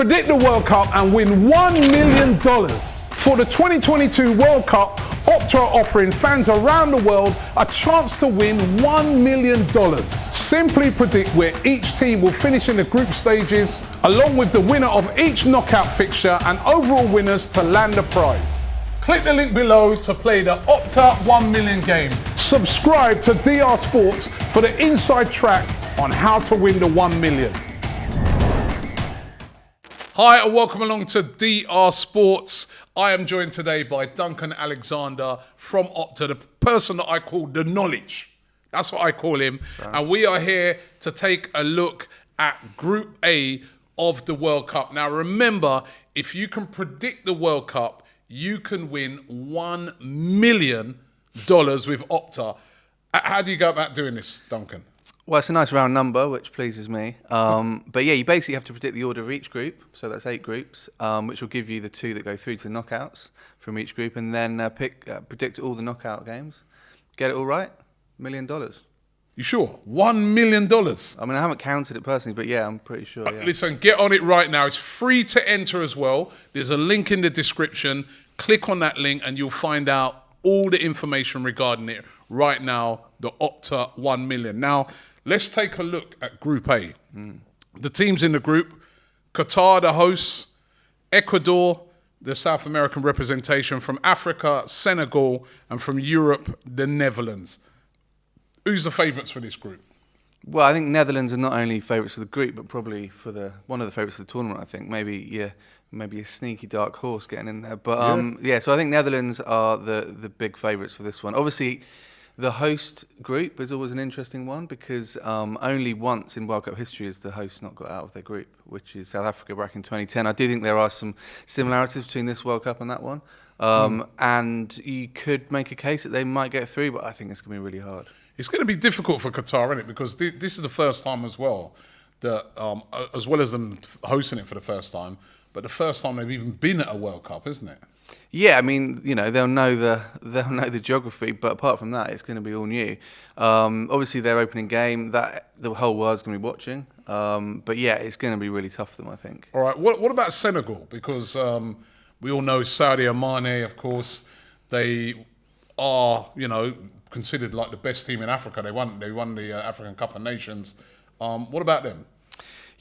Predict the World Cup and win $1 million. For the 2022 World Cup, Opta are offering fans around the world a chance to win $1 million. Simply predict where each team will finish in the group stages, along with the winner of each knockout fixture and overall winners to land a prize. Click the link below to play the Opta 1 million game. Subscribe to DR Sports for the inside track on how to win the 1 million. Hi and welcome along to DR Sports. I am joined today by Duncan Alexander from Opta, the person that I call the knowledge. That's what I call him. Right. And we are here to take a look at Group A of the World Cup. Now remember, if you can predict the World Cup, you can win $1 million with Opta. How do you go about doing this, Duncan? Well, it's a nice round number, which pleases me. But yeah, you basically have to predict the order of each group. So that's 8 groups, which will give you the 2 that go through to the knockouts from each group. And then predict all the knockout games. Get it all right, $1 million. You sure? $1 million? I mean, I haven't counted it personally, but yeah, I'm pretty sure. Yeah. Listen, get on it right now. It's free to enter as well. There's a link in the description. Click on that link and you'll find out all the information regarding it right now, the Opta 1 million. Now, let's take a look at Group A. The teams in the group: Qatar, the hosts; Ecuador, the South American representation; from Africa, Senegal; and from Europe, the Netherlands. Who's the favourites for this group? Well, I think Netherlands are not only favourites for the group, but probably for one of the favourites of the tournament. I think maybe a sneaky dark horse getting in there. But so I think Netherlands are the big favourites for this one. Obviously, the host group is always an interesting one because only once in World Cup history has the host not got out of their group, which is South Africa back in 2010. I do think there are some similarities between this World Cup and that one. And you could make a case that they might get through, but I think it's going to be really hard. It's going to be difficult for Qatar, isn't it? Because this is the first time as well, that as well as them hosting it for the first time, but the first time they've even been at a World Cup, isn't it? Yeah, I mean, they'll know the geography, but apart from that, it's going to be all new. Obviously, their opening game, that the whole world's going to be watching. But yeah, it's going to be really tough for them, I think. All right. What about Senegal? Because we all know Sadio Mane, of course. They are, considered like the best team in Africa. They won the African Cup of Nations. What about them?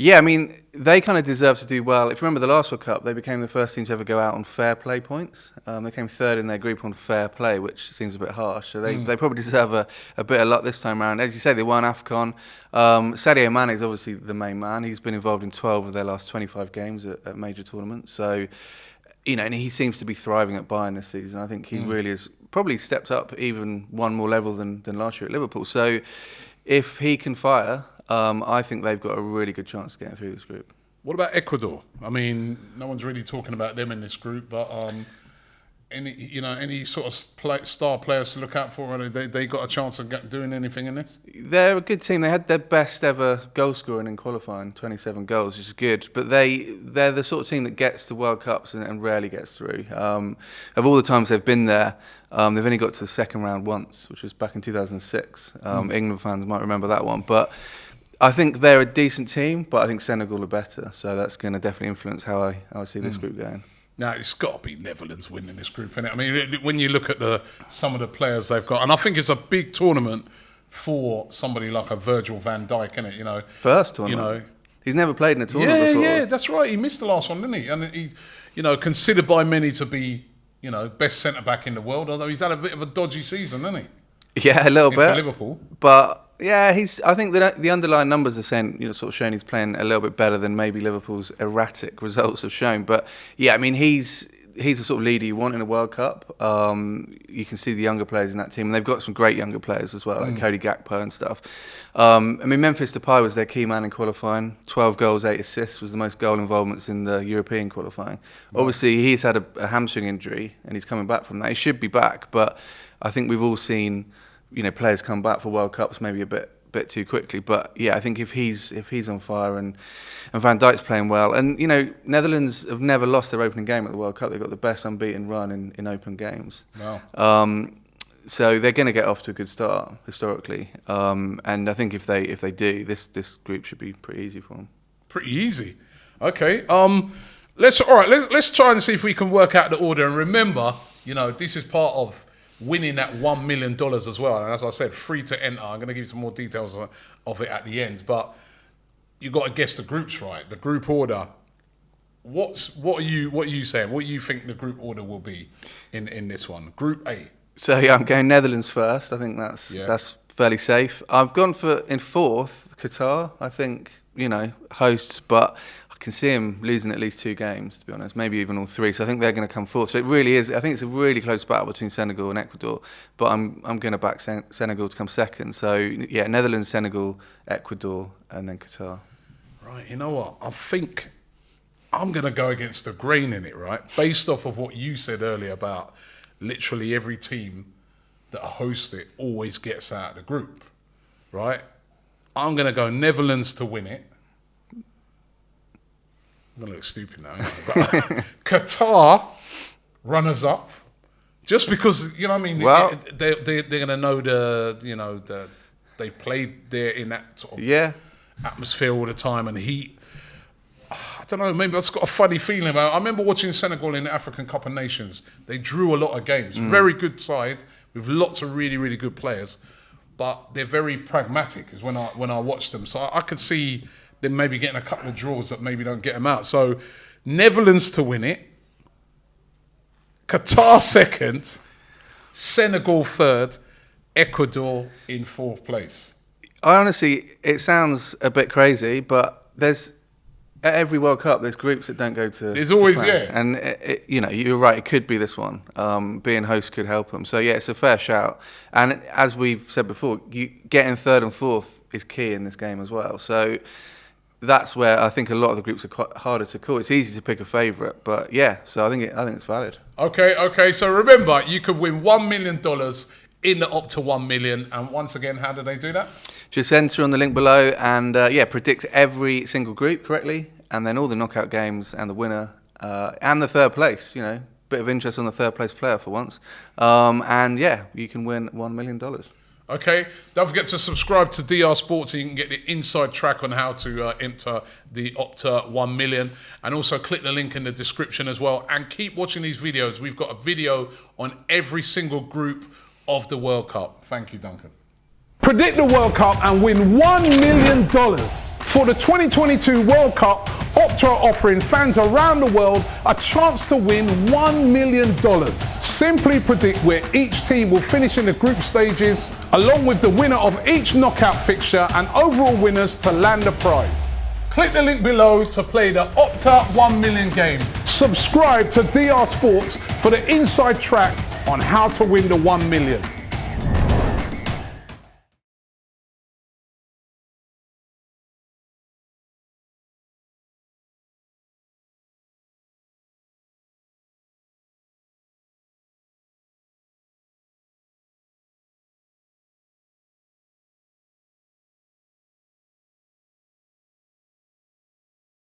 Yeah, I mean, they kind of deserve to do well. If you remember the last World Cup, they became the first team to ever go out on fair play points. They came third in their group on fair play, which seems a bit harsh. So they probably deserve a bit of luck this time around. As you say, they won AFCON. Sadio Mane is obviously the main man. He's been involved in 12 of their last 25 games at major tournaments. So, and he seems to be thriving at Bayern this season. I think he really has probably stepped up even one more level than last year at Liverpool. So if he can fire, I think they've got a really good chance of getting through this group. What about Ecuador? I mean, no one's really talking about them in this group, but any sort of star players to look out for? They got a chance of doing anything in this? They're a good team. They had their best ever goal scoring in qualifying, 27 goals, which is good. But they're the sort of team that gets to World Cups and rarely gets through. Of all the times they've been there, they've only got to the second round once, which was back in 2006. England fans might remember that one. But I think they're a decent team, but I think Senegal are better. So that's going to definitely influence how I see this group going. Now, it's got to be Netherlands winning this group, innit? I mean, when you look at some of the players they've got, and I think it's a big tournament for somebody like a Virgil van Dijk, innit? First tournament. He's never played in a tournament before. Yeah, that's right. He missed the last one, didn't he? And he, considered by many to be, best centre-back in the world, although he's had a bit of a dodgy season, hasn't he? Yeah, a little bit. For Liverpool. But yeah, I think that the underlying numbers are saying, sort of showing he's playing a little bit better than maybe Liverpool's erratic results have shown. But yeah, I mean, he's the sort of leader you want in a World Cup. You can see the younger players in that team, and they've got some great younger players as well, like Cody Gakpo and stuff. I mean, Memphis Depay was their key man in qualifying. 12 goals, 8 assists, was the most goal involvements in the European qualifying. Right. Obviously, he's had a hamstring injury, and he's coming back from that. He should be back, but I think we've all seen players come back for World Cups maybe a bit too quickly. But yeah, I think if he's on fire and Van Dijk's playing well, and Netherlands have never lost their opening game at the World Cup. They've got the best unbeaten run in open games. Wow. So they're going to get off to a good start historically. And I think if they do, this group should be pretty easy for them. Pretty easy. Okay. Let's try and see if we can work out the order. And remember, this is part of winning that $1 million as well. And as I said, free to enter. I'm going to give you some more details of it at the end. But you got to guess the groups right. The group order. What are you saying? What do you think the group order will be in this one? Group A. So yeah, I'm going Netherlands first. I think that's fairly safe. I've gone in fourth, Qatar. I think, hosts, but I can see him losing at least 2 games, to be honest, maybe even all 3. So I think they're going to come fourth. So it really is. I think it's a really close battle between Senegal and Ecuador. But I'm going to back Senegal to come second. So yeah, Netherlands, Senegal, Ecuador, and then Qatar. Right. You know what? I think I'm going to go against the grain in it, right? Based off of what you said earlier about literally every team that hosts it always gets out of the group, right? I'm going to go Netherlands to win it. I'm going to look stupid now, but Qatar, runners-up. Just because, you know what I mean? Well, they're going to know they played there in that sort of atmosphere all the time and heat. I don't know, maybe I've just got a funny feeling about it. I remember watching Senegal in the African Cup of Nations. They drew a lot of games. Very good side with lots of really, really good players. But they're very pragmatic is when I watched them. So I could see them maybe getting a couple of draws that maybe don't get them out. So Netherlands to win it. Qatar second. Senegal third. Ecuador in fourth place. It sounds a bit crazy, but at every World Cup, there's groups that don't go to. There's always, plan. And you're right. It could be this one. Being host could help them. So yeah, it's a fair shout. And as we've said before, getting third and fourth is key in this game as well. So that's where I think a lot of the groups are quite harder to call. It's easy to pick a favourite, but yeah. So I think it's valid. Okay. So remember, you could win $1 million in the Opta 1 million. And once again, how do they do that? Just enter on the link below and predict every single group correctly, and then all the knockout games and the winner and the third place. Bit of interest on the third place player for once, and you can win $1 million. Okay, don't forget to subscribe to DR Sports so you can get the inside track on how to enter the Opta 1 million, and also click the link in the description as well. And keep watching these videos. We've got a video on every single group of the World Cup. Thank you, Duncan. Predict the World Cup and win $1 million. For the 2022 World Cup, Opta are offering fans around the world a chance to win $1 million. Simply predict where each team will finish in the group stages, along with the winner of each knockout fixture and overall winners to land a prize. Click the link below to play the Opta 1 million game. Subscribe to DR Sports for the inside track on how to win the 1 million.